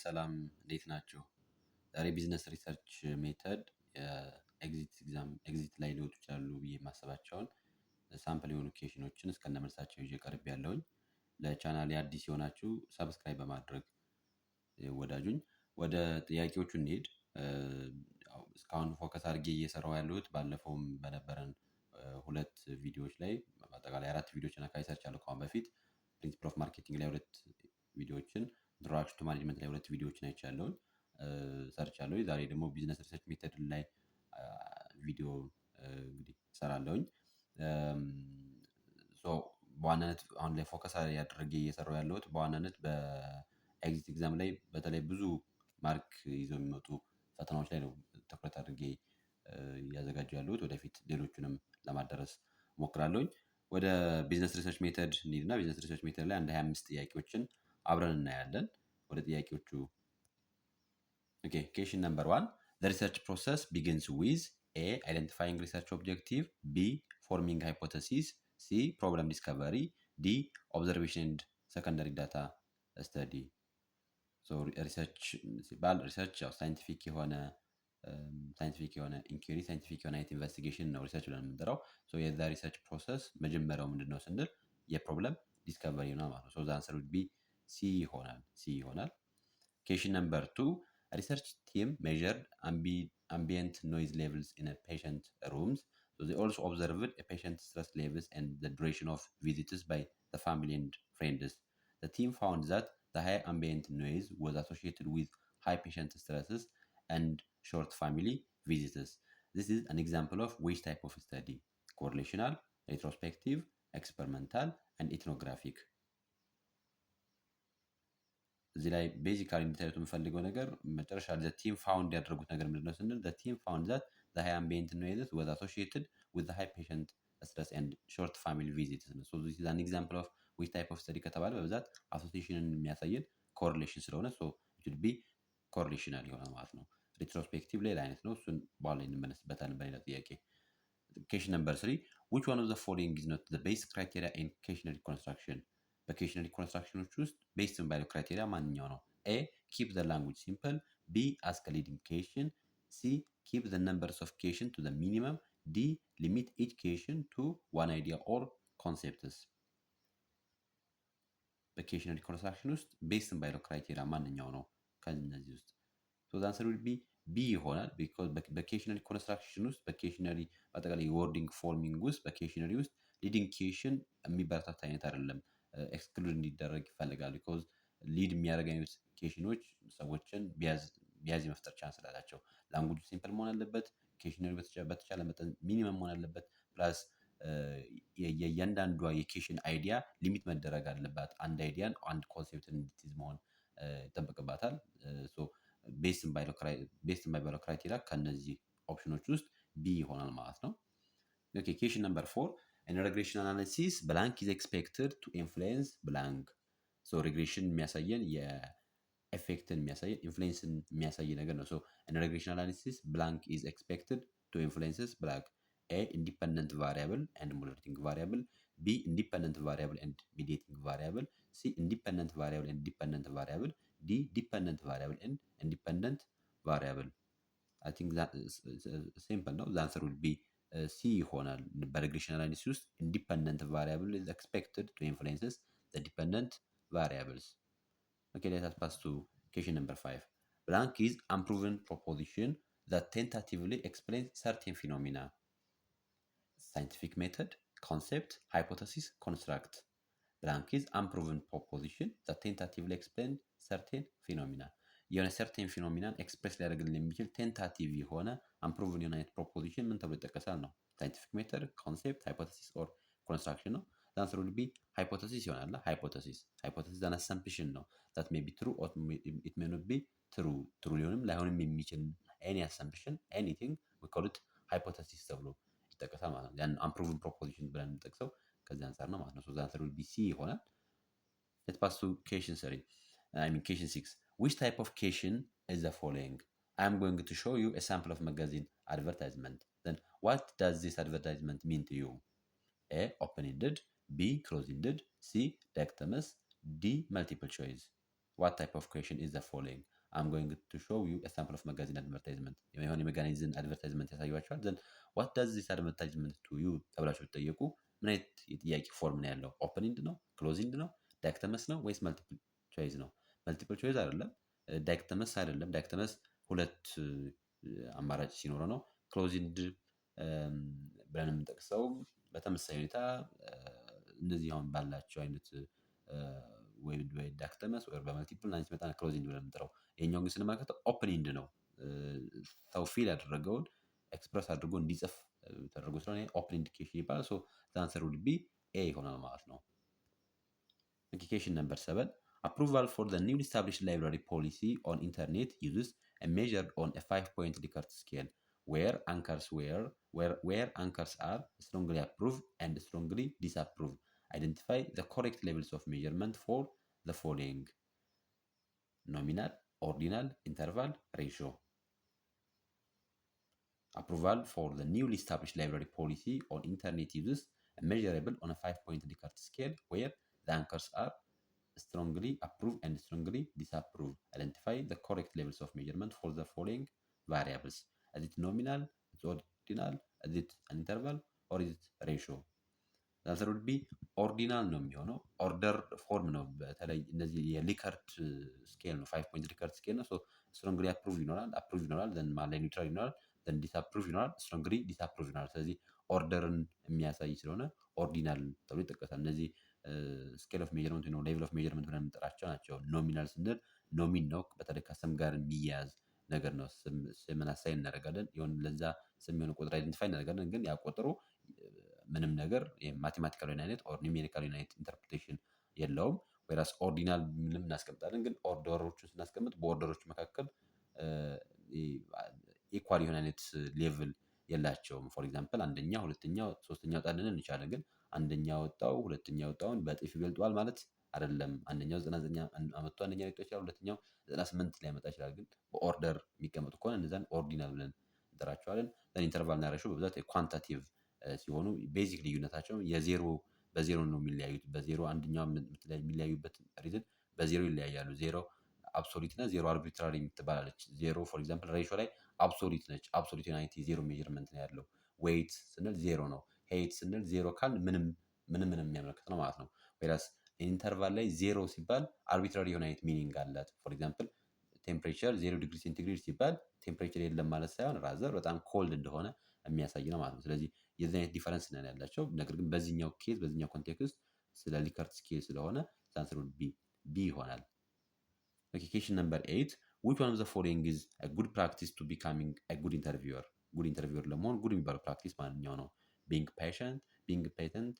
ሰላም እንዴት ናችሁ? ዛሬ ቢዝነስ ሪሰርች ሜተድ ኤግዚት ላይ ሊወጡ ይችላሉ ብዬ የማስባቸውን ሳምፕል የሆኑ ኬሽኖችን እስከነ መልሳቸው ይዤ ቀርቤያለሁኝ። ለቻናሌ አዲስ የሆናችሁ ሰብስክራይብ በማድረግ ወዳጁኝ። ወደ ጥያቄዎቹ እንሂድ። እስካሁን ፎከስ አድርጌ እየሰራሁ ያለሁት ባለፈውም በነበረን ሁለት ቪዲዮዎች ላይ በአጠቃላይ 4 ቪዲዮዎችን አካባቢ ሰርቻለሁ ከአሁን በፊት። ፕሪንሲፕል ኦፍ ማርኬቲንግ ላይ 2 ቪዲዮዎችን፣ ኢንትሮዳክሽን ቱ ማኔጅመንት ላይ 2 ቪዲዮዎችን አይቻለሁኝ ሰርቻለሁኝ። ዛሬ ደግሞ ቢዝነስ ሪሰርች ሜተድ ላይ ቪዲዮ እንግዲህ እሰራለሁኝ። በዋናነት አሁን ላይ ፎከስ ያደረገ እየሰራሁ ያለሁት በዋናነት በኤግዚት ኤግዛም ላይ በተለይ ብዙ ማርክ ይዘው የሚመጡ ፈተናዎች ላይ ነው ትኩረት አድርጌ እያዘጋጀሁ ያለሁት። ወደፊት ሌሎቹንም ለማዳረስ እሞክራለሁኝ። ወደ ቢዝነስ ሪሰርች ሜተድ እንሂድና ቢዝነስ ሪሰርች ሜተድ ላይ አንድ 25 ጥያቄዎችን አብረን እናያለን። ወደ ጥያቄዎቹ question number 1. The research process begins with A. Identifying research objective, B. Forming hypothesis, C. Problem discovery, D. Observation and secondary data study. So research ሲባል ሪሰርች ያው ሳይንቲፊክ የሆነ ኢንኩሪ ሳይንቲፊክ የሆነ ኢንቨስቲጌሽን ነው ሪሰርች ብለን የምንጠራው። ሶ የዛ ሪሰርች ፕሮሰስ መጀመሪያው ምንድነው ስንል የፕሮብለም ዲስከቨሪ ነው ማለት ነው። ሶ the answer would be C ይሆናል። Question number 2. A research team measured ambient noise levels in a patient rooms. So they also observed a patient's stress levels and the duration of visits by the family and friends. The team found that the high ambient noise was associated with high patient stresses and short family visits. This is an example of which type of study? Correlational, retrospective, experimental, and ethnographic. እዚህ ላይ ቤዚካሊ እንድታዩት የምፈልገው ነገር መጨረሻ the team found ያደረጉት ነገር ምንድነው ስንል the team found that the high ambient noise was associated with the high patient stress and short family visits. So this is an example of which type of study ከተባለ በብዛት አሶሲዬሽንን የሚያሳየን ኮሪሌሽን ስለሆነ so it will be correlational ይሆናል ማለት ነው። ሪትሮስፔክቲቭ ሌላ አይነት ነው። እሱን በኋላ እንመለስበታለን በሌላ ጥያቄ። Question number 3. Which one of the following is not the basic criteria in questionnaire construction? በኬሽነሪ ኮንስትራክሽኖች ውስጥ ቤስት ባይለው ክራይቴሪያ ማንኛው ነው? A. Keep the language simple, B. Ask a leading question, C. Keep the numbers of question to the minimum, D. Limit each question to one idea or concepts. በኬሽነሪ ኮንስትራክሽን ውስጥ ቤስት ባይለው ክራይቴሪያ ማንኛው ነው ከነዚህ ውስጥ? So the answer will be B ይሆናል። because በኬሽነሪ ኮንስትራክሽን ውስጥ በኬሽነሪ በአጠቃላይ የወርዲንግ ፎርሚንግ ውስጥ በኬሽነሪ ውስጥ ሊዲንግ ኬሽን የሚበረታታ አይነት አይደለም። ኤክስክሉድ እንዲደረግ ይፈልጋል። ቢኮዝ ሊድ የሚያደርግ አይነት ኬሽኖች ሰዎችን ቢያዝ የመፍጠር ቻንስ ስላላቸው ላንጉጅ ሲምፕል መሆን አለበት። ኬሽነሪ በተቻለ መጠን ሚኒመም መሆን አለበት። ፕላስ የእያንዳንዷ የኬሽን አይዲያ ሊሚት መደረግ አለባት። አንድ አይዲያን አንድ ኮንሴፕትን እንድትይዝ መሆን ይጠበቅባታል። ቤስት ባይለው ክራይቴሪያ ከነዚህ ኦፕሽኖች ውስጥ ቢ ይሆናል ማለት ነው። question number 4. In regression analysis blank is expected to influence blank. So regression የሚያሳየን የኤፌክትን የሚያሳየን ኢንፍሉዌንስን የሚያሳይ ነገር ነው። So in regression analysis blank is expected to influences blank. A. Independent variable and moderating variable, B. Independent variable and mediating variable, C. Independent variable and dependent variable, D. Dependent variable and independent variable. I think that is simple ነው። The answer will be C ይሆናል። በሬግሬሽን አናሊሲስ ውስጥ ኢንዲፐንደንት ቫሪያብል is expected to influences the dependent variables. Okay, let us pass to question number 5. Blank is unproven proposition that tentatively explains certain phenomena. Scientific method, concept, hypothesis, construct. Blank is unproven proposition that tentatively explains certain phenomena. የሆነ ሰርቴን ፊኖሚናን ኤክስፕሬስ ሊያደርግልን የሚችል ቴንታቲቭ የሆነ አንፕሩቭን የሆነ አይነት ፕሮፖዚሽን ምን ተብሎ ይጠቀሳል ነው? ሳይንቲፊክ ሜተድ፣ ኮንሴፕት፣ ሃይፖቴሲስ ኦር ኮንስትራክሽን ነው። ዛንስሩ ቢ ሃይፖቴሲስ ይሆናል። ሃይፖቴሲስ አን አሰምፕሽን ነው that may be true or it may not be true ሊሆንም ላይሆንም የሚችል any assumption anything we call it hypothesis ተብሎ ይጠቀሳል ማለት ነው። ያን አንፕሩቭን ፕሮፖዚሽን ብለን የምንጠቅሰው ከዚህ አንፃር ነው ማለት ነው። so the answer will be C ይሆናል። let's pass to question 6. Which type of question is the following? I am going to show you a sample of magazine advertisement. Then what does this advertisement mean to you? A. Open-ended, B. Close-ended, C. Dichotomous, D. Multiple choice. what type of question is the following? I'm going to show you a sample of magazine advertisement. የሆነ የመጋዚን አድቨርታይዝመንት ያሳያችኋል። ዘን what does this advertisement to you ተብላችሁ ብትጠየቁ ምን አይነት የጥያቄ ፎርም ነው ያለው? ኦፕን ኢንድ ነው? ክሎዝ ኢንድ ነው? ዳይክተመስ ነው ወይስ መልቲፕል ቾይዝ ነው? መልቲፕል ቾይዝ አይደለም። ዳይክተመስ አይደለም። ዳይክተመስ ሁለት አማራጭ ሲኖረው ነው። ክሎዝ ኢንድ ብለን የምንጠቅሰው በተመሳሳይ ሁኔታ እነዚህ አሁን ባላቸው አይነት ወይ ዳይክተመስ ወይ በመልቲፕል እና ሲመጣ ክሎዝ ኢንድ ብለን የምንጠራው። ይሄኛው ግን ስንመለከተው ኦፕን ኢንድ ነው። ሰው ፊል ያደረገውን ኤክስፕረስ አድርጎ እንዲጽፍ ተደርጎ ስለሆነ ኦፕን ኢንዲኬሽን ይባላል። ሶ the answer would be A ይሆናል ማለት ነው። Question number 7. Approval for the newly established library policy on internet uses a measured on a 5-point Likert scale where anchors are strongly approve and strongly disapprove. Identify the correct levels of measurement for the following: nominal, ordinal, interval, ratio. Approval for the newly established library policy on internet uses a measurable on a 5-point Likert scale where the anchors are strongly approve and strongly disapprove. Identify the correct levels of measurement for the following variables. Is it nominal? Is it ordinal? Is it an interval? Or is it ratio? The answer would be ordinal ነው የሚሆነው። ኦርደር ፎርም ነው። በተለይ እነዚህ የሊከርት ስኬል ነው። 5-point ሊከርት ስኬል ነው። ሶ ስትሮንግሊ አፕሩቭ ይኖራል ዘን ማለት ኒውትራል ይኖራል ዘን ዲስአፕሩቭ ይኖራል ስትሮንግሊ ዲስአፕሩቭ ይኖራል። ስለዚህ ኦርደርን የሚያሳይ ስለሆነ ኦርዲናል ተብሎ ይጠቀሳል። እነዚህ ስኬል ኦፍ ሜጀርመንት ነው ሌቭል ኦፍ ሜጀርመንት ብለን የምንጠራቸው ናቸው። ኖሚናል ስንል ኖሚን ነው፣ በተለይ ከስም ጋር የሚያያዝ ነገር ነው። ስምን አሳይ እናደርጋለን፣ የሆነ ለዛ ስም የሆነ ቁጥር አይደንቲፋይ እናደርጋለን። ግን ያ ቁጥሩ ምንም ነገር ማቴማቲካል አይነት ኦር ኒሜሪካል አይነት ኢንተርፕሬቴሽን የለውም። ወይራስ ኦርዲናል ምንም እናስቀምጣለን፣ ግን ኦርደሮቹን ስናስቀምጥ በኦርደሮች መካከል ኢኳል የሆነ አይነት ሌቭል የላቸውም። ፎር ኤግዛምፕል አንደኛ፣ ሁለተኛ፣ ሶስተኛ ወጣ ልንል እንችላለን። ግን አንደኛ ወጣው ሁለተኛ ወጣውን በእጥፍ ይበልጠዋል ማለት አይደለም። አንደኛው 99 አመጡ አንደኛ ሊወጣ ይችላል፣ ሁለተኛው 98 ሊያመጣ ይችላል። ግን በኦርደር የሚቀመጡ ከሆነ እነዛን ኦርዲናል ብለን እንጠራቸዋለን። ኢንተርቫል እና ሬሽዮ በብዛት ኳንታቲቭ ሲሆኑ ቤዚክ ልዩነታቸው የዜሮ በዜሮ ነው የሚለያዩት። በዜሮ አንደኛው የሚለያዩበት ሪዝን በዜሮ ይለያያሉ። ዜሮ አብሶሉት እና ዜሮ አርቢትራሪ የምትባላለች። ዜሮ ፎር ኤግዛምፕል ሬሽዮ ላይ አብሶሉት ነች። አብሶሉት ዩናይቲ ዜሮ ሜጀርመንት ነው ያለው። ዌይት ስንል ዜሮ ነው። ሄይት ስንል ዜሮ ካል ምንም የሚያመለክት ነው ማለት ነው። ወይራስ ኢንተርቫል ላይ ዜሮ ሲባል አርቢትራሪ የሆነ አይነት ሚኒንግ አላት። ፎር ኤግዛምፕል ቴምፕሬቸር 0 ዲግሪ ሴንቲግሬድ ሲባል ቴምፕሬቸር የለም ማለት ሳይሆን ራዘር በጣም ኮልድ እንደሆነ የሚያሳይ ነው ማለት ነው። ስለዚህ የዚህ አይነት ዲፈረንስ ነው ያላቸው። ነገር ግን በዚህኛው ኬዝ በዚህኛው ኮንቴክስት ስለ ሊከርት ስኬል ስለሆነ አንሰሩ ቢ ይሆናል። Question number 8. Which one of the following is a good practice to becoming a good interviewer? Good interviewer ለመሆን ጉድ የሚባለው ፕራክቲስ ማንኛው ነው? Being patient, being patent,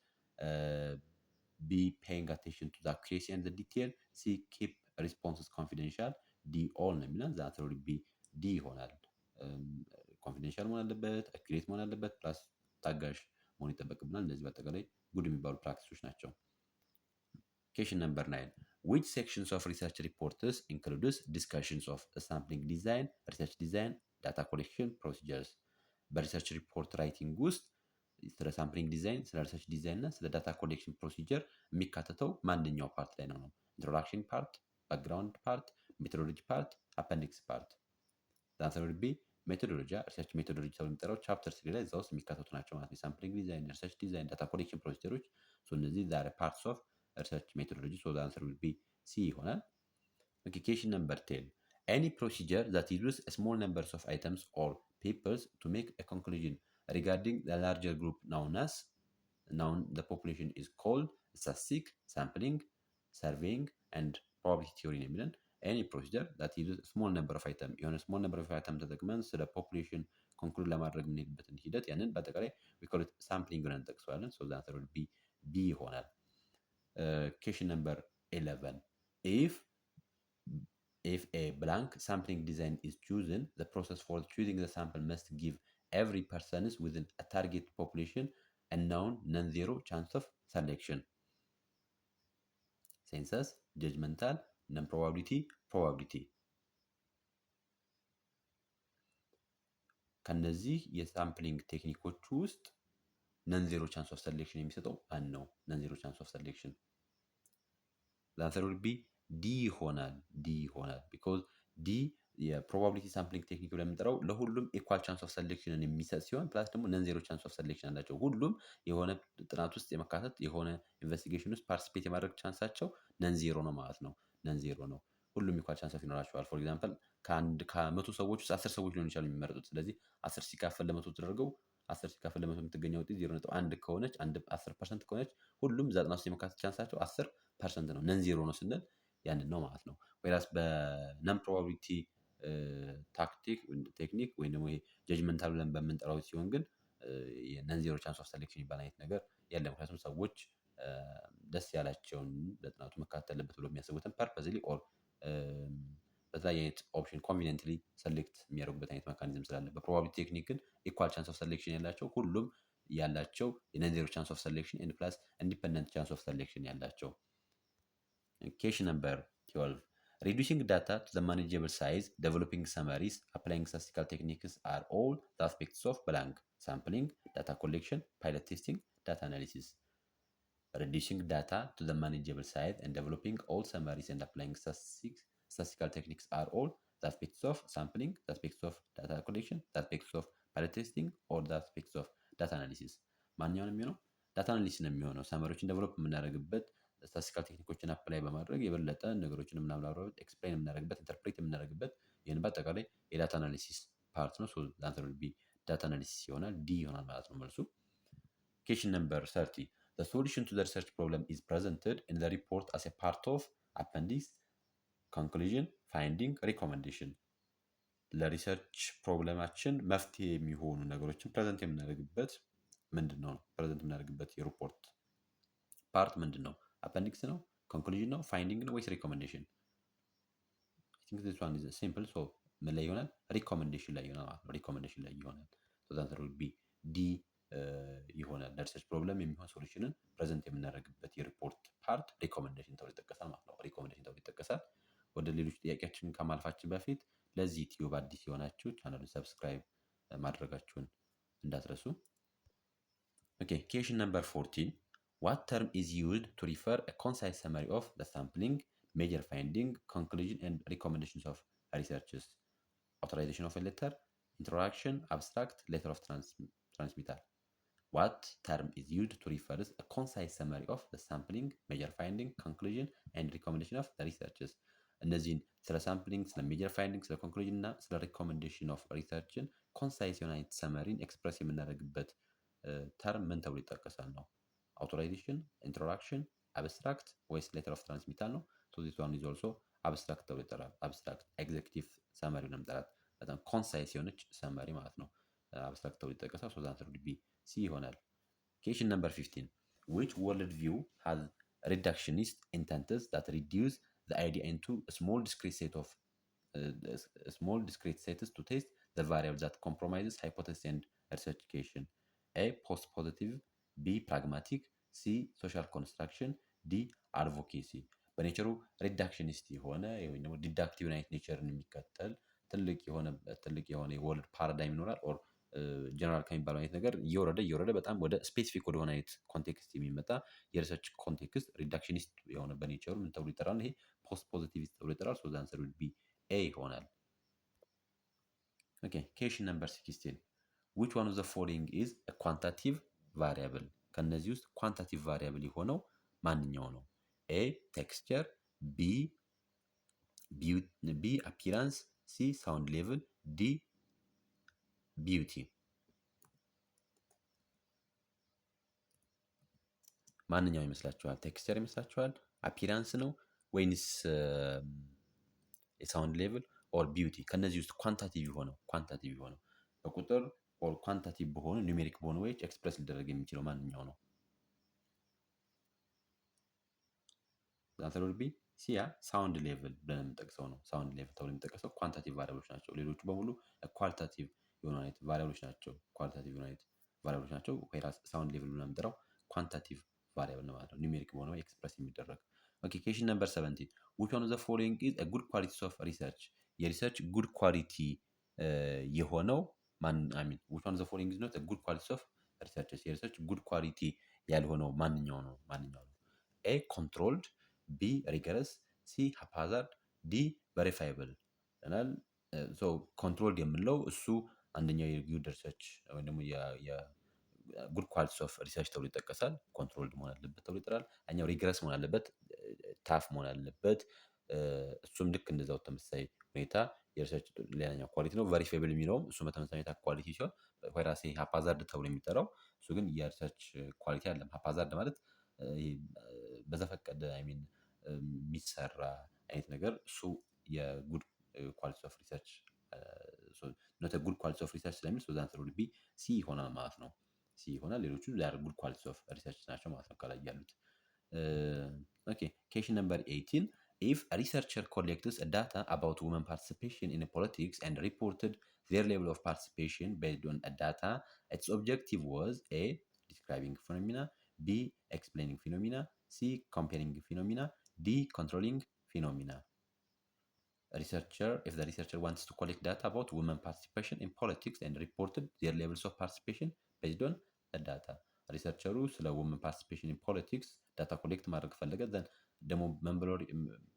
be paying attention to the accuracy and the detail, C keep responses confidential, D all ነው የሚለው። the answer will be D ይሆናል። ኮንፊደንሻል መሆን አለበት፣ አኩሬት መሆን አለበት፣ ፕላስ ታጋሽ መሆን ይጠበቅብናል። እነዚህ በአጠቃላይ ጉድ የሚባሉ ፕራክቲሶች ናቸው። Question number 9. Which sections of research reports includes discussions of sampling design, research design, data collection procedures? በሪሰርች ሪፖርት ራይቲንግ ውስጥ ስለ ሳምፕሊንግ ዲዛይን፣ ስለ ሪሰርች ዲዛይን እና ስለ ዳታ ኮሌክሽን ፕሮሲጀር የሚካተተው ማንኛው ፓርት ላይ ነው? ኢንትሮዳክሽን ፓርት፣ ባክግራውንድ ፓርት፣ ሜቶዶሎጂ ፓርት፣ አፐንዲክስ ፓርት። አንሰር ዊል ቢ ሜቶዶሎጂ። ሪሰርች ሜቶዶሎጂ ተብሎ የሚጠራው ቻፕተር 3 ላይ እዛ ውስጥ የሚካተቱ ናቸው ማለት ነው። ሳምፕሊንግ ዲዛይን፣ ሪሰርች ዲዛይን፣ ዳታ ኮሌክሽን ፕሮሲጀሮች እነዚህ ዛሬ ፓርትስ ኦፍ research methodology. So the answer will be C ይሆናል። Question number 10. Any procedure that uses a small numbers of items or papers to make a conclusion regarding the larger group known the population is called statistic, sampling, surveying and probability theory ነው የሚለን። Any procedure that uses a small number of items የሆነ small number of items ተጠቅመን ስለ population ኮንክሉድ ለማድረግ የምንሄድበትን ሂደት ያንን በአጠቃላይ we call it sampling ብለን እንጠቅሰዋለን። So the answer will be B ይሆናል። Question number 11. If a blank sampling design is chosen, the process for choosing the sample must give every person within a target population a known non-zero chance of selection. Census, judgmental, non-probability, probability. ከነዚህ የሳምፕሊንግ ቴክኒኮች ውስጥ non-zero chance of selection የሚሰጠው ማን ነው? non-zero chance of selection. The answer will be ዲ ይሆናል ቢኮዝ ዲ የፕሮባቢሊቲ ሳምፕሊንግ ቴክኒክ ብለን የምንጠራው ለሁሉም ኢኳል ቻንስ ኦፍ ሰሌክሽንን የሚሰጥ ሲሆን ፕላስ ደግሞ ነን ዜሮ ቻንስ ኦፍ ሰሌክሽን አላቸው። ሁሉም የሆነ ጥናት ውስጥ የመካተት የሆነ ኢንቨስቲጌሽን ውስጥ ፓርቲሲፔት የማድረግ ቻንሳቸው ነን ዜሮ ነው ማለት ነው። ነን ዜሮ ነው። ሁሉም ኢኳል ቻንስ ኦፍ ይኖራቸዋል። ፎር ኤግዛምፕል ከመቶ ሰዎች ውስጥ 10 ሰዎች ሊሆን ይችላሉ የሚመረጡት። ስለዚህ 10 ሲካፈል ለመቶ ተደርገው 10 ሲካፈል ለመቶ የምትገኘው ውጤት 0.1 ከሆነች 10% ከሆነች ሁሉም ዘጠና ውስጥ የመካተት ቻንሳቸው 10% ነው። ነን ዜሮ ነው ስንል ያንን ነው ማለት ነው። ወይራስ በነን ፕሮባቢሊቲ ቴክኒክ ወይም ደግሞ ጀጅመንታል ብለን በምንጠራው ሲሆን ግን ነን ዜሮ ቻንስ ኦፍ ሰሌክሽን የሚባል አይነት ነገር የለም። ምክንያቱም ሰዎች ደስ ያላቸውን በጥናቱ መካተት አለበት ብሎ የሚያስቡትን ፐርፐዝሊ ኦር በተለያየ አይነት ኦፕሽን ኮንቪኒየንትሊ ሰሌክት የሚያደርጉበት አይነት ሜካኒዝም ስላለ፣ በፕሮባቢሊቲ ቴክኒክ ግን ኢኳል ቻንስ ኦፍ ሰሌክሽን ያላቸው ሁሉም ያላቸው የነን ዜሮ ቻንስ ኦፍ ሰሌክሽን ኤንድ ፕላስ ኢንዲፔንደንት ቻንስ ኦፍ ሰሌክሽን ያላቸው። ኬሽ ነምበር 12 reducing data to the manageable size, developing summaries, applying statistical techniques are all the aspects of blank sampling, data collection, pilot testing, data analysis. Reducing data to the manageable size and developing all summaries and applying statistical techniques are all the aspects of sampling, the aspects of data collection, the aspects of pilot testing, or the aspects of data analysis. ማንኛውን የሚሆነው ዳታ አናሊሲስ ነው የሚሆነው። ሳመሪዎችን ዴቨሎፕ የምናደርግበት ስታቲስቲካል ቴክኒኮችን አፕላይ በማድረግ የበለጠ ነገሮችን የምናብራራበት፣ ኤክስፕሌን የምናደርግበት፣ ኢንተርፕሬት የምናደርግበት ይህን በአጠቃላይ የዳታ አናሊሲስ ፓርት ነው። ሶ አንሰር ዊል ቢ ዳታ አናሊሲስ ይሆናል። ዲ ይሆናል ማለት ነው መልሱ። Question number 30. The solution to the research problem is presented in the report as a part of appendix, conclusion, finding, recommendation. ለሪሰርች ፕሮብለማችን መፍትሄ የሚሆኑ ነገሮችን ፕሬዘንት የምናደርግበት ምንድን ነው? ፕሬዘንት የምናደርግበት የሪፖርት ፓርት ምንድን ነው? አፐንዲክስ ነው? ኮንክሉዥን ነው? ፋይንዲንግ ነው? ወይስ ሪኮሜንዴሽን? አይ ቲንክ ዚስ ዋን ኢዝ ሲምፕል። ሶ ምን ላይ ይሆናል? ሪኮሜንዴሽን ላይ ይሆናል ማለት ነው። ሪኮሜንዴሽን ላይ ይሆናል። ሶ ዘ አንሰር ዊል ቢ ዲ ይሆናል። ለሪሰርች ፕሮብለም የሚሆን ሶሉሽንን ፕሬዘንት የምናደርግበት የሪፖርት ፓርት ሪኮሜንዴሽን ተብሎ ይጠቀሳል ማለት ነው። ሪኮሜንዴሽን ተብሎ ይጠቀሳል። ወደ ሌሎች ጥያቄያችን ከማልፋችን በፊት ለዚህ ዩቲዩብ አዲስ የሆናችሁ ቻናሉን ሰብስክራይብ ማድረጋችሁን እንዳትረሱ። ኦኬ question number 14. What term is used to refer a concise summary of the sampling, major finding, conclusion and recommendations of researches? Authorization of a letter, introduction, abstract, letter of transmittal. What term is used to refer a concise summary of the sampling, major finding, conclusion and recommendation of the researches? እነዚህን ስለ ሳምፕሊንግ፣ ስለ ሜጀር ፋይንዲንግ፣ ስለ ኮንክሉዥን እና ስለ ሪኮሜንዴሽን ኦፍ ሪሰርችን ኮንሳይስ የሆነ አይነት ሰመሪን ኤክስፕረስ የምናደርግበት ተርም ምን ተብሎ ይጠቀሳል ነው? አውቶራይዜሽን፣ ኢንትሮዳክሽን፣ አብስትራክት ወይስ ሌተር ኦፍ ትራንስሚታል ነው? ሶ ዚስ ዋን ኢዝ ኦልሶ አብስትራክት ተብሎ ይጠራል። አብስትራክት ኤግዜክቲቭ ሰመሪ ነው የምጠራት። በጣም ኮንሳይስ የሆነች ሰመሪ ማለት ነው። አብስትራክት ተብሎ ይጠቀሳል። ሶ ዘ አንሰር ዊል ቢ ሲ ይሆናል። Question number 15. Which worldview has reductionist intents that reduce the idea into a small discrete sets to test the variable that compromises hypothesis and research question? A. Post-positive, B. Pragmatic, C. Social construction, D. Advocacy. በኔቸሩ ሪዳክሽኒስት የሆነ ወይም ደግሞ ዲዳክቲቭ አይነት ኔቸርን የሚከተል ትልቅ የሆነ የወርልድ ፓራዳይም ይኖራል። ኦር ጀነራል ከሚባለው አይነት ነገር እየወረደ በጣም ወደ ስፔሲፊክ ወደሆነ አይነት ኮንቴክስት የሚመጣ የሪሰርች ኮንቴክስት ሪዳክሽኒስት የሆነ በኔቸሩ ምን ተብሎ ይጠራል? ይሄ ፖስት ፖዚቲቪስት ተብሎ ይጠራል። ሶ ዘ አንሰር ዊል ቢ ኤ ይሆናል። ኦኬ question number 16. which one of the following is a quantitative variable? ከነዚህ ውስጥ ኳንታቲቭ ቫሪያብል የሆነው ማንኛው ነው? ኤ ቴክስቸር፣ ቢ አፒራንስ፣ ሲ ሳውንድ ሌቭል፣ ዲ ቢዩቲ። ማንኛው ይመስላችኋል? ቴክስቸር ይመስላችኋል? አፒራንስ ነው ወይንስ የሳውንድ ሌቭል ኦር ቢዩቲ? ከነዚህ ውስጥ ኳንታቲቭ የሆነው በቁጥር ኦር ኳንታቲቭ በሆኑ ኒውሜሪክ በሆኑ ወይስ ኤክስፕረስ ሊደረግ የሚችለው ማንኛው ነው? አንሰር ዊል ቢ ሲ ሳውንድ ሌቭል ብለን የምንጠቅሰው ነው። ሳውንድ ሌቭል ተብሎ የሚጠቀሰው ኳንታቲቭ ቫሪያብሎች ናቸው። ሌሎቹ በሙሉ ኳሊታቲቭ የሆኑ አይነት ቫሪያብሎች ናቸው። ወይራስ ሳውንድ ሌቭል ብለን የምንጠራው ኳንታቲቭ ቫሪያብል ነው ማለት ነው። ኒውሜሪክ በሆነ ወይ ኤክስፕረስ የሚደረግ። ኦኬ question number 17. which one of the following is a good quality of research? የሪሰርች ጉድ ኳሊቲ የሆነው which one of the following is not a good quality of research? የሪሰርች ጉድ ኳሊቲ ያልሆነው ማንኛው ነው? ኤ ኮንትሮልድ፣ ቢ ሪገረስ፣ ሲ ሃፕሃዛርድ፣ ዲ ቨሪፋይብል ይላል። ሶ ኮንትሮልድ የምንለው እሱ አንደኛው የጉድ ሪሰርች ወይም ደግሞ ጉድ ኳሊቲስ ኦፍ ሪሰርች ተብሎ ይጠቀሳል። ኮንትሮልድ መሆን አለበት ተብሎ ይጠራል። እኛው ሪግረስ መሆን አለበት፣ ታፍ መሆን አለበት። እሱም ልክ እንደዛው ተመሳሳይ ሁኔታ የሪሰርች ሌላኛው ኳሊቲ ነው። ቨሪፋይብል የሚለውም እሱ በተመሳሳይ ሁኔታ ኳሊቲ ሲሆን ራሴ ሃፓዛርድ ተብሎ የሚጠራው እሱ ግን የሪሰርች ኳሊቲ አይደለም። ሃፓዛርድ ማለት በዘፈቀደ ሚን የሚሰራ አይነት ነገር እሱ የጉድ ኳሊቲ ኦፍ ሪሰርች ኖት ጉድ ኳሊቲ ኦፍ ሪሰርች ስለሚል ሶ ዛንሰር ውድ ቢ ሲ ይሆናል ማለት ነው። ሲ ይሆናል። ሌሎቹ ጉድ ኳሊቲ ኦፍ ሪሰርች ናቸው ማለት ነው ከላይ ያሉት። ኦኬ question number 18 if a researcher collects data about women participation in politics and reported their level of participation based on a data, its objective was A. describing phenomena, B. explaining phenomena, C. comparing phenomena, D. controlling phenomena. If the researcher wants to collect data about women participation in politics and reported their levels of participation based on the data, ሪሰርቸሩ ስለ ውመን ፓርቲሲፔሽን ኢን ፖለቲክስ ዳታ ኮሌክት ማድረግ ፈለገ። ዘን ደግሞ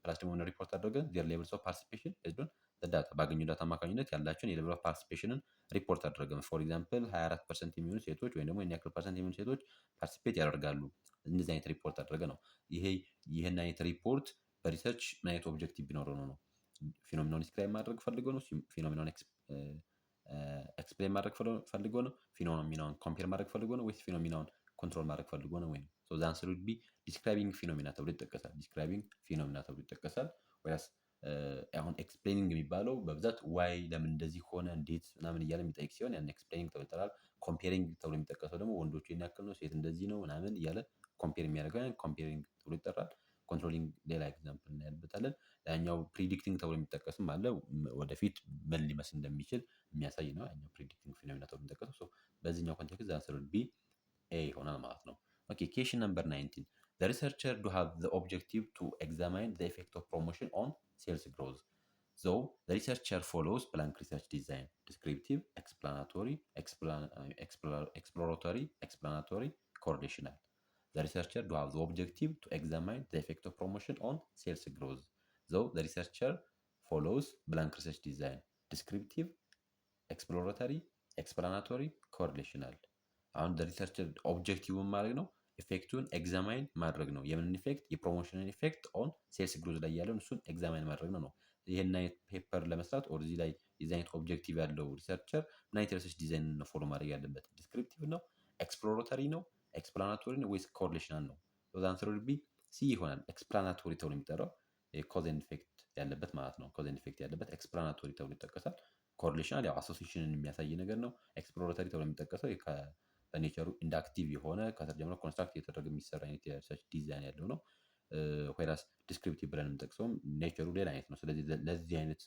ፕላስ ደግሞ ሪፖርት አደረገ ዜር ሌቭልስ ኦፍ ፓርቲሲፔሽን ቤዝድ ኦን ዳታ፣ ባገኙ ዳታ አማካኝነት ያላቸውን የሌቭል ኦፍ ፓርቲሲፔሽንን ሪፖርት አደረገ። ፎር ኤግዛምፕል 24% የሚሆኑ ሴቶች ወይም ደግሞ ያክል ፐርሰንት የሚሆኑ ሴቶች ፓርቲሲፔት ያደርጋሉ። እንደዚህ አይነት ሪፖርት አደረገ ነው። ይህን አይነት ሪፖርት በሪሰርች ምን አይነት ኦብጀክቲቭ ቢኖረው ነው? ፊኖሚናውን ዲስክራይብ ማድረግ ፈልገው ነው? ፊኖሚናውን ኤክስፕሌን ማድረግ ፈልጎ ነው? ፊኖሚናውን ኮምፔር ማድረግ ፈልጎ ነው? ወይስ ፊኖሚናውን ኮንትሮል ማድረግ ፈልጎ ነው? ወይ ሶ ዘ አንሰር ውድ ቢ ዲስክራይቢንግ ፊኖሚና ተብሎ ይጠቀሳል። ዲስክራይቢንግ ፊኖሚና ተብሎ ይጠቀሳል። ወይስ አሁን ኤክስፕሌኒንግ የሚባለው በብዛት ዋይ ለምን እንደዚህ ሆነ እንዴት ምናምን እያለ የሚጠይቅ ሲሆን ያን ኤክስፕሌኒንግ ተብሎ ይጠራል። ኮምፔሪንግ ተብሎ የሚጠቀሰው ደግሞ ወንዶቹ ይሄን ያክል ነው ሴት እንደዚህ ነው ምናምን እያለ ኮምፔር የሚያደርገው ያን ኮምፔሪንግ ተብሎ ይጠራል። ኮንትሮሊንግ ሌላ ኤግዛምፕል እናያልበታለን። ያኛው ፕሪዲክቲንግ ተብሎ የሚጠቀስም አለ። ወደፊት ምን ሊመስል እንደሚችል የሚያሳይ ነው። ያኛው ፕሪዲክቲንግ ፊኖሚና ተብሎ የሚጠቀሰው ሶ በዚህኛው ኮንቴክስት ዘ አንሰር ውድ ቢ ኤ ይሆናል ማለት ነው። ኦኬ question number 19 the researcher do have the objective to examine the effect of promotion on sales growth. So the researcher follows blank research design: descriptive, explanatory, exploratory, explanatory, correlational. The researcher do have the objective to examine the effect of promotion on sales growth. So the researcher follows blank research design: descriptive, exploratory, explanatory, correlational. አሁን ሪሰርቸር ኦብጀክቲቭን ማድረግ ነው ኢፌክቱን ኤግዛማይን ማድረግ ነው። የምን ኢፌክት? የፕሮሞሽንን ኢፌክት ኦን ሴልስ ግሮዝ ላይ ያለውን እሱን ኤግዛማይን ማድረግ ነው። ይሄን አይነት ፔፐር ለመስራት ኦር እዚህ ላይ የዚህ አይነት ኦብጀክቲቭ ያለው ሪሰርቸር ምን አይነት ሪሰርች ዲዛይን ነው ፎሎ ማድረግ ያለበት? ዲስክሪፕቲቭ ነው? ኤክስፕሎራቶሪ ነው? ኤክስፕላናቶሪ ነው? ወይስ ኮሪሌሽናል ነው? ሶ ዘ አንሰር ውድ ቢ ሲ ይሆናል። ኤክስፕላናቶሪ ተብሎ የሚጠራው ኮዝ ኤንድ ኢፌክት ያለበት ማለት ነው። ኮዝ ኤንድ ኢፌክት ያለበት ኤክስፕላናቶሪ ተብሎ ይጠቀሳል። ኮሪሌሽናል ያው አሶሲሽንን የሚያሳይ ነገር ነው። ኤክስፕሎራቶሪ ተብሎ የሚጠቀሰው በኔቸሩ ኢንዳክቲቭ የሆነ ከስር ጀምሮ ኮንስትራክት እየተደረገ የሚሰራ አይነት የሪሰርች ዲዛይን ያለው ነው። ዌራስ ዲስክሪፕቲቭ ብለን የምንጠቅሰውም ኔቸሩ ሌላ አይነት ነው። ስለዚህ ለዚህ አይነት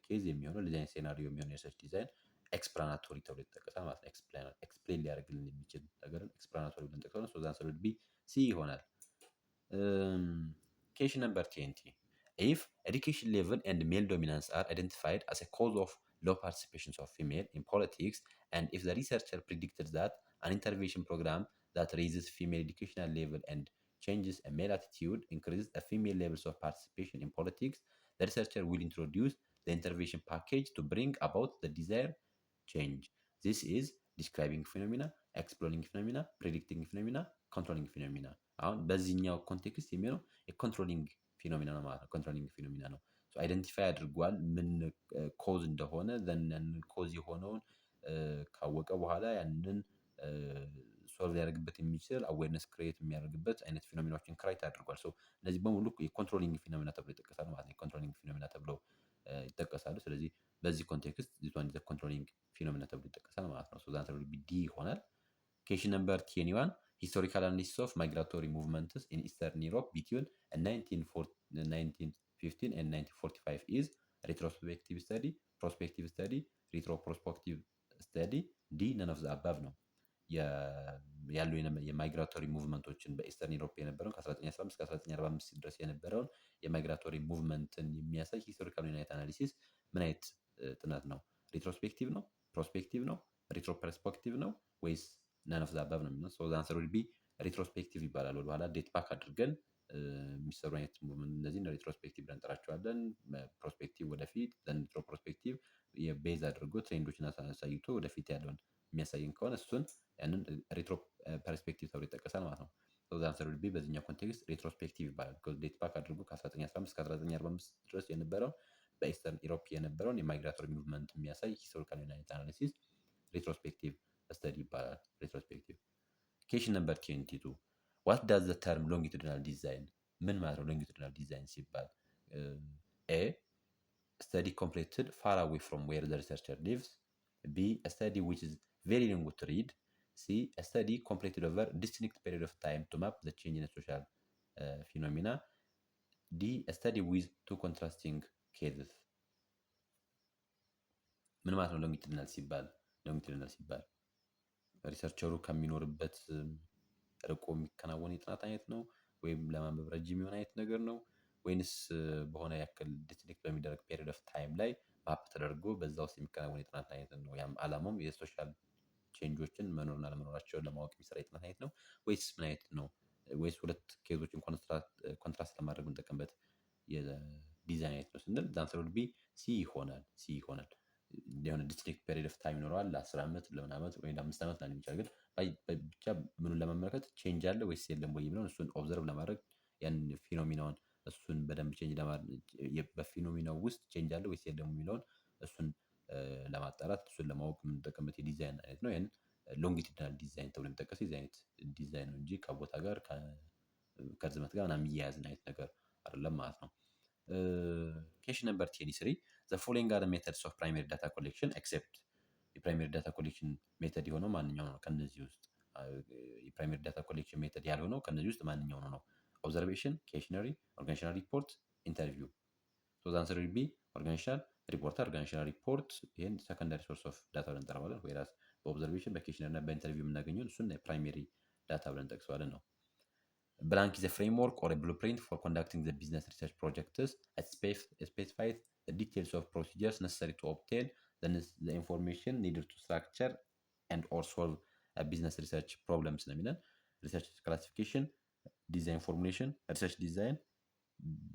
ኬዝ የሚሆነው ለዚህ አይነት ሴናሪዮ የሚሆነው የሪሰርች ዲዛይን ኤክስፕላናቶሪ ተብሎ ይጠቀሳል ማለት ነው። ኤክስፕሌን ሊያደርግልን የሚችል ነገርን ኤክስፕላናቶሪ ብለን ጠቅሰው ነው። ሶ ዘ አንሰር ውድ ቢ ሲ ይሆናል። question number 20 if education level and male dominance are identified as a cause of low participation of female in politics, and if the researcher predicted that an intervention program that raises female educational level and changes a male attitude increases a female levels of participation in politics, the researcher will introduce the intervention package to bring about the desired change. This is describing phenomena, exploring phenomena, predicting phenomena, controlling phenomena. አሁን በዚህኛው ኮንቴክስት የሚሆነው የኮንትሮሊንግ ፊኖሚና ነው ማለት ነው። ኮንትሮሊንግ ፊኖሚና ነው። አይደንቲፋይ አድርጓል ምን ኮዝ እንደሆነ ያንን ኮዝ የሆነውን ካወቀ በኋላ ያንን ሶልቭ ሊያደርግበት የሚችል አዌርነስ ክሬት የሚያደርግበት አይነት ፊኖሚናዎችን ክራይት አድርጓል። ሶ እነዚህ በሙሉ የኮንትሮሊንግ ፊኖሚና ተብሎ ይጠቀሳሉ ማለት ነው። የኮንትሮሊንግ ፊኖሚና ተብሎ ይጠቀሳሉ። ስለዚህ በዚህ ኮንቴክስት ዚቷን ኮንትሮሊንግ ፊኖሚና ተብሎ ይጠቀሳል ማለት ነው። ሶ ዛንሰር ውድ ቢ ዲ ይሆናል። question number 21 historical analysis of migratory movements in Eastern Europe between 1915 and 1945 is retrospective study, prospective study, retroprospective study, D none of the above ነው። ያሉ የማይግራቶሪ ሙቭመንቶችን በኢስተርን ዩሮፕ የነበረውን ከ1915 እስከ 1945 ድረስ የነበረውን የማይግራቶሪ ሙቭመንትን የሚያሳይ ሂስቶሪካል ዩናይት አናሊሲስ ምን አይነት ጥናት ነው? ሪትሮስፔክቲቭ ነው? ፕሮስፔክቲቭ ነው? ሪትሮፐርስፔክቲቭ ነው? ወይስ ነን ኦፍ ዘ አባቭ ነው የሚለው? ሶ ዘ አንሰር ውድ ቢ ሪትሮስፔክቲቭ ይባላል። ወደኋላ ዴት ባክ አድርገን የሚሰሩ አይነት እነዚህን ሬትሮስፔክቲቭ ብለን እንጠራቸዋለን። ፕሮስፔክቲቭ ወደፊት፣ ዘንድሮ ፕሮስፔክቲቭ የቤዝ አድርጎ ትሬንዶችን አሳይቶ ወደፊት ያለውን የሚያሳይን ከሆነ እሱን ያንን ሬትሮ ፐርስፔክቲቭ ተብሎ ይጠቀሳል ማለት ነው። አንሰር ቢ በዚህኛው ኮንቴክስት ሬትሮስፔክቲቭ ይባላል። ዴት ባክ አድርጎ ከ1915 እስከ 1945 ድረስ የነበረውን በኢስተርን ኢሮፕ የነበረውን የማይግራቶሪ ሙቭመንት የሚያሳይ ሂስቶሪካል አናሊሲስ ሬትሮስፔክቲቭ ስተዲ ይባላል። ሬትሮስፔክቲቭ ኬሽን ነምበር 22 ዋት ዳዝ ዘ ተርም ሎንጊቱዲናል ዲዛይን ምን ማለት ነው? ሎንጊቱዲናል ዲዛይን ሲባል ኤ study completed far away from where the researcher lives. B a study which is very long to read. C a study completed over distinct period of time to map the change in social phenomena. D a study with two contrasting cases. ምን ማለት ነው ሎንጊቱዲናል ሲባል? ሎንጊቱዲናል ሲባል ሪሰርቸሩ ከሚኖርበት ርቆ የሚከናወን የጥናት አይነት ነው ወይም ለማንበብ ረጅም የሆነ አይነት ነገር ነው ወይንስ በሆነ ያክል ዲስቲንክት በሚደረግ ፔሪድ ኦፍ ታይም ላይ ማፕ ተደርጎ በዛ ውስጥ የሚከናወን የጥናት አይነት ነው? ያም አላማውም የሶሻል ቼንጆችን መኖርና ለመኖራቸውን ለማወቅ የሚሰራ የጥናት አይነት ነው ወይስ ምን አይነት ነው? ወይስ ሁለት ኬዞችን ኮንትራስት ለማድረግ የምንጠቀምበት የዲዛይን አይነት ነው ስንል ዛንሰር ውድ ቢ ሲ ይሆናል። ሲ ይሆናል። የሆነ ዲስቲንክት ፔሪድ ኦፍ ታይም ይኖረዋል ለ10 ዓመት ለምን ዓመት ወይ ለ5 ዓመት ላይሆን ይችላል። ግን ብቻ ምኑን ለመመልከት ቼንጅ አለ ወይስ የለም ወይ የሚለውን እሱን ኦብዘርቭ ለማድረግ ያን ፊኖሚናውን እሱን በደንብ ቼንጅ ለማድረግ በፊኖሚናው ውስጥ ቼንጅ አለ ወይስ የለም የሚለውን እሱን ለማጣራት እሱን ለማወቅ የምንጠቀምበት የዲዛይን አይነት ነው። ያን ሎንጊቱዲናል ዲዛይን ተብሎ የሚጠቀሰው የዚህ አይነት ዲዛይን ነው እንጂ ከቦታ ጋር ከርዝመት ጋር ምናምን የሚያያዝን አይነት ነገር አይደለም ማለት ነው። ኬሽን ነምበር 23 the following are the methods of primary data collection except የፕራይመሪ ዳታ ኮሌክሽን ሜተድ የሆነው ማንኛው ነው? ከነዚህ ውስጥ የፕራይመሪ ዳታ ኮሌክሽን ሜተድ ያልሆነው ከነዚህ ውስጥ ማንኛው ነው? ኦብዘርቬሽን፣ ኬሽነሪ፣ ኦርጋናይዜሽናል ሪፖርት፣ ኢንተርቪው። ሶ ዘ አንሰር ዊል ቢ ኦርጋናይዜሽናል ሪፖርት። ኦርጋናይዜሽናል ሪፖርት ይሄን ሰከንዳሪ ሶርስ ኦፍ ዳታ ብለን እንጠራዋለን። ወይራስ በኦብዘርቬሽን በኬሽነሪ እና በኢንተርቪው የምናገኘውን እሱን ፕራይመሪ ዳታ ብለን እንጠቅሰዋለን ነው። Blank is a framework or a blueprint for conducting the business research projects. It specifies the details of procedures necessary to obtain the information needed to structure and or solve a business research problems ነው የሚለን። ሪሰርች ክላሲፊኬሽን፣ ዲዛይን ፎርሙሌሽን፣ ሪሰርች ዲዛይን፣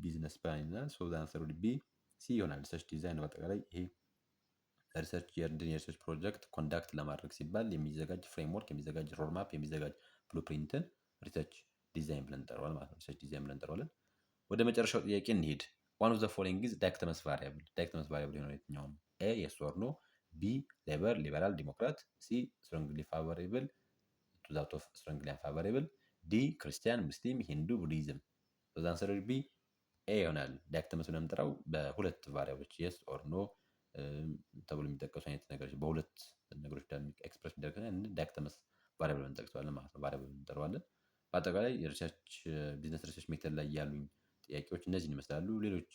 ቢዝነስ ፕላን ይላል። ሶ ዘ አንሰር ውድ ቢ ሲ ይሆናል። ሪሰርች ዲዛይን በአጠቃላይ ይሄ ሪሰርች የሪሰርች ፕሮጀክት ኮንዳክት ለማድረግ ሲባል የሚዘጋጅ ፍሬምወርክ፣ የሚዘጋጅ ሮድማፕ፣ የሚዘጋጅ ብሉፕሪንትን ሪሰርች ዲዛይን ብለን እንጠራዋለን ማለት ነው። ሪሰርች ዲዛይን ብለን እንጠራዋለን። ወደ መጨረሻው ጥያቄ እንሂድ። ዋን ኦፍ ዘ ፎሎዊንግ ኢዝ ዳይክተመስ ቫሪያብል። ዳይክተመስ ቫሪያብል የሆነው የትኛው ነው? ኤ የስ ኦር ኖ፣ ቢ ሌበር ሊበራል ዲሞክራት፣ ሲ ስትሮንግሊ ፋቮሬብል ቱ ዛት ኦፍ ስትሮንግሊ አንፋቮሬብል፣ ዲ ክርስቲያን ሙስሊም ሂንዱ ቡዲዝም። ዘ አንሰር ዊል ቢ ኤ ይሆናል። ዳይክተመስ ብለን የምንጠራው በሁለት ቫሪያብሎች የስ ኦር ኖ ተብሎ የሚጠቀሱ አይነት ነገሮች በሁለት ነገሮች ኤክስፕረስ የሚደረግ ዳይክተመስ ቫሪያብል እንጠቅሰዋለን ማለት ነው። ቫሪያብል እንጠራዋለን። በአጠቃላይ የሪሰርች ቢዝነስ ሪሰርች ሜተድ ላይ ያሉኝ ጥያቄዎች እነዚህን ይመስላሉ። ሌሎች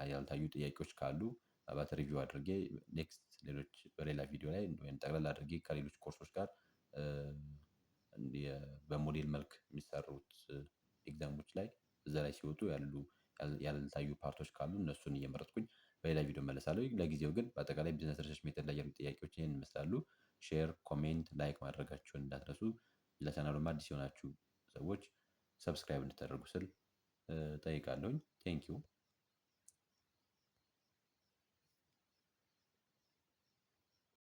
ያልታዩ ጥያቄዎች ካሉ ባት ሪቪው አድርጌ ኔክስት ሌሎች በሌላ ቪዲዮ ላይ ወይም ጠቅላላ አድርጌ ከሌሎች ኮርሶች ጋር በሞዴል መልክ የሚሰሩት ኤግዛሞች ላይ እዛ ላይ ሲወጡ ያልታዩ ፓርቶች ካሉ እነሱን እየመረጥኩኝ በሌላ ቪዲዮ መለሳለሁ። ለጊዜው ግን በአጠቃላይ ቢዝነስ ሪሰርች ሜተድ ላይ ያሉ ጥያቄዎች ይህን ይመስላሉ። ሼር፣ ኮሜንት፣ ላይክ ማድረጋችሁን እንዳትረሱ። ለቻናሉም አዲስ የሆናችሁ ሰዎች ሰብስክራይብ እንድታደርጉ ስል ጠይቃለሁኝ። ቴንኪው